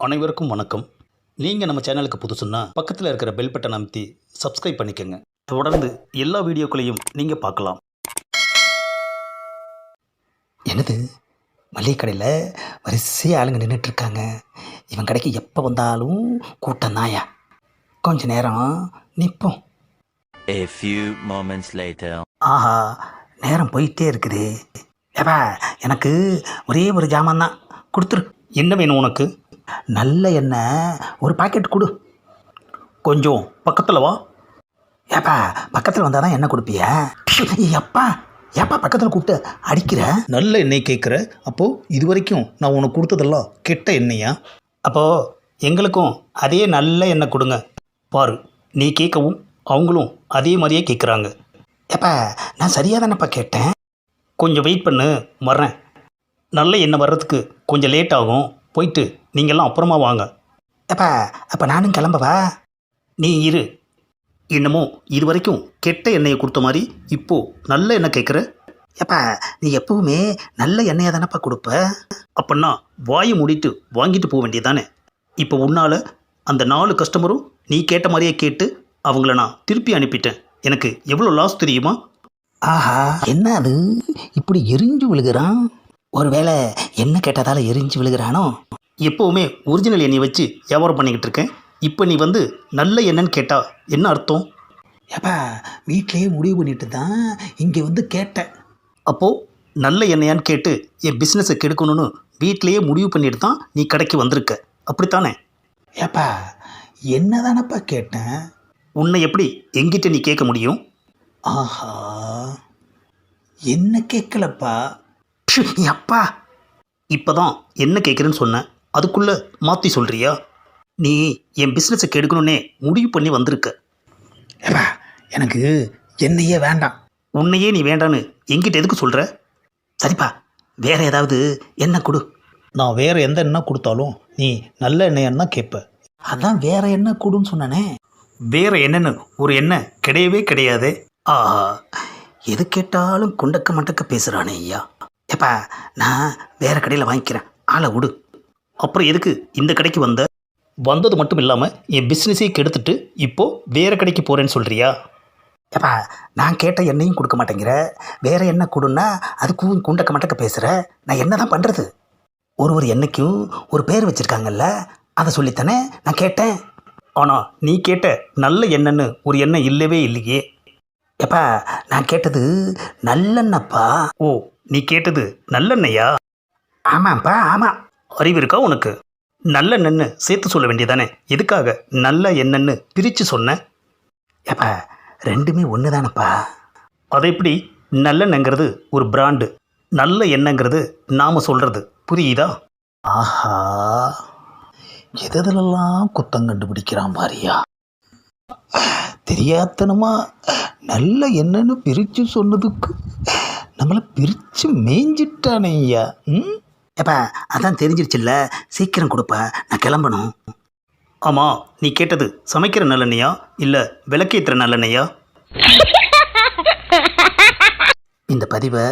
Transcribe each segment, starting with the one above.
அனைவருக்கும் வணக்கம். நீங்கள் நம்ம சேனலுக்கு புதுசுன்னா பக்கத்தில் இருக்கிற பெல் பட்டன் அமைத்தி சப்ஸ்கிரைப் பண்ணிக்கோங்க. தொடர்ந்து எல்லா வீடியோக்களையும் நீங்கள் பார்க்கலாம். என்னது மளிகை கடையில் வரிசையாக ஆளுங்க நின்றுட்டுருக்காங்க. இவன் கடைக்கு எப்போ வந்தாலும் கூட்டம் தாயா. கொஞ்ச நேரம் நிற்போம். A few moments later. ஆஹா, நேரம் போயிட்டே இருக்குது. ஏப்பா, எனக்கு ஒரே ஒரு ஜாமான் தான் கொடுத்துரு. என்ன வேணும் உனக்கு? நல்ல எண்ணெய் ஒரு பாக்கெட் கொடு. கொஞ்சம் பக்கத்தில் வா. ஏப்பா, பக்கத்தில் வந்தால் தான் எண்ணெய் கொடுப்பியா? எப்பா ஏப்பா பக்கத்தில் கூப்பிட்டு அடிக்கிற? நல்ல எண்ணெய் கேட்குற? அப்போது இது வரைக்கும் நான் உனக்கு கொடுத்ததெல்லாம் கெட்ட எண்ணெயா? அப்போது எங்களுக்கும் அதே நல்ல எண்ணெய் கொடுங்க. பாரு, நீ கேட்கவும் அவங்களும் அதே மாதிரியே கேட்குறாங்க. ஏப்பா, நான் சரியாக தானேப்பா கேட்டேன். கொஞ்சம் வெயிட் பண்ணு, வர்றேன். நல்ல எண்ணெய் வர்றதுக்கு கொஞ்சம் லேட் ஆகும். போயிட்டு நீங்கள்லாம் அப்புறமா வாங்க. ஏப்பா, அப்போ நானும் கிளம்பவா? நீ இரு. இன்னமும் இது வரைக்கும் கெட்ட எண்ணெயை கொடுத்த மாதிரி இப்போது நல்ல எண்ணெய் கேட்குற? ஏப்பா, நீ எப்பவுமே நல்ல எண்ணெயாக தானேப்பா கொடுப்ப. அப்படின்னா வாயை மூடிட்டு வாங்கிட்டு போக வேண்டியதானே. இப்போ உன்னால் அந்த 4 கஸ்டமரும் நீ கேட்ட மாதிரியே கேட்டு அவங்கள நான் திருப்பி அனுப்பிட்டேன். எனக்கு எவ்வளோ லாஸ் தெரியுமா? ஆஹா, என்ன அது இப்படி எரிஞ்சு விழுகிறான்? ஒருவேளை என்ன கேட்டதால எரிஞ்சு விழுகிறானோ? எப்போவுமே ஒரிஜினல் எண்ணெயை வச்சு வியாபாரம் பண்ணிக்கிட்டு இருக்கேன். இப்போ நீ வந்து நல்ல எண்ணெய்ன்னு கேட்டால் என்ன அர்த்தம்? ஏப்பா, வீட்டிலேயே முடிவு பண்ணிட்டு தான் இங்கே வந்து கேட்டேன். அப்போது நல்ல எண்ணெயான்னு கேட்டு என் பிஸ்னஸை கெடுக்கணும்னு வீட்டிலையே முடிவு பண்ணிட்டு தான் நீ கடைக்கு வந்திருக்க, அப்படித்தானே? ஏப்பா, என்ன தானப்பா கேட்டேன். உன்னை எப்படி எங்கிட்ட நீ கேட்க முடியும்? ஆஹா, என்ன கேட்கலப்பா. அப்பா, இப்போ தான் என்ன கேட்குறேன்னு சொன்னேன், அதுக்குள்ளே மாற்றி சொல்கிறியா? நீ என் பிஸ்னஸை கெடுக்கணுன்னே முடிவு பண்ணி வந்திருக்க. ஏப்பா, எனக்கு என்னையே வேண்டாம். உன்னையே நீ வேண்டான்னு எங்கிட்ட எதுக்கு சொல்கிற? சரிப்பா, வேற ஏதாவது எண்ணெய் கொடு. நான் வேறு எந்த எண்ணெய் கொடுத்தாலும் நீ நல்ல எண்ணெயான்னு தான் கேட்ப. அதான் வேற எண்ணெய் கொடுன்னு சொன்னானே. வேறு என்னென்னு ஒரு எண்ணெய் கிடையவே கிடையாது. ஆஹா, எது கேட்டாலும் குண்டக்க மண்டக்க பேசுகிறானே ஐயா. ஏப்பா, நான் வேற கடையில் வாங்கிக்கிறேன், ஆளை விடு. அப்புறம் எதுக்கு இந்த கடைக்கு வந்தது மட்டும் இல்லாமல் என் பிஸ்னஸே கெடுத்துட்டு இப்போது வேறு கடைக்கு போகிறேன்னு சொல்கிறியா? ஏப்பா, நான் கேட்ட எண்ணெயும் கொடுக்க மாட்டேங்கிற, வேற எண்ணெய் கொடுன்னா அதுக்கும் குண்டக்க மண்டக்க பேசுகிற. நான் என்ன தான் பண்ணுறது? ஒரு எண்ணெய்க்கும் ஒரு பேர் வச்சுருக்காங்கல்ல, அதை சொல்லித்தானே நான் கேட்டேன். ஆனால் நீ கேட்ட நல்ல எண்ணெய்ன்னு ஒரு எண்ணெய் இல்லவே இல்லையே. ஏப்பா, நான் கேட்டது நல்லெண்ணப்பா. ஓ, நீ கேட்டது நல்லெண்ணெயா? ஆமாப்பா, ஆமாம். அறிவு இருக்கா உனக்கு? நல்லெண்ணெய்ன்னு சேர்த்து சொல்ல வேண்டியதானே. எதுக்காக நல்ல எண்ணெய்ன்னு பிரித்து சொன்னேன்? ஏப்பா, ரெண்டுமே ஒன்று தானப்பா. அதை எப்படி? நல்லெண்ணெய்ங்கிறது ஒரு பிராண்டு, நல்ல எண்ணெய்ங்கிறது நாம் சொல்கிறது, புரியுதா? ஆஹா, எதெல்லாம் குத்தம் கண்டுபிடிக்கிறான் பாரியா. தெரியாதனமா நல்ல என்னன்னு பிரித்து சொன்னதுக்கு நம்மளை பிரித்து மேய்ஞ்சிட்டானே ஐயா. ஏப்பா, அதான் தெரிஞ்சிருச்சுல்ல, சீக்கிரம் கொடுப்பா, நான் கிளம்பணும். ஆமாம், நீ கேட்டது சமைக்கிற நல்லெண்ணெயா இல்லை விளக்கேற்றுற நல்லெண்ணெயா? இந்த பதிவை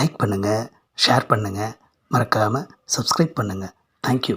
லைக் பண்ணுங்கள், ஷேர் பண்ணுங்கள், மறக்காமல் சப்ஸ்கிரைப் பண்ணுங்கள். தேங்க்யூ.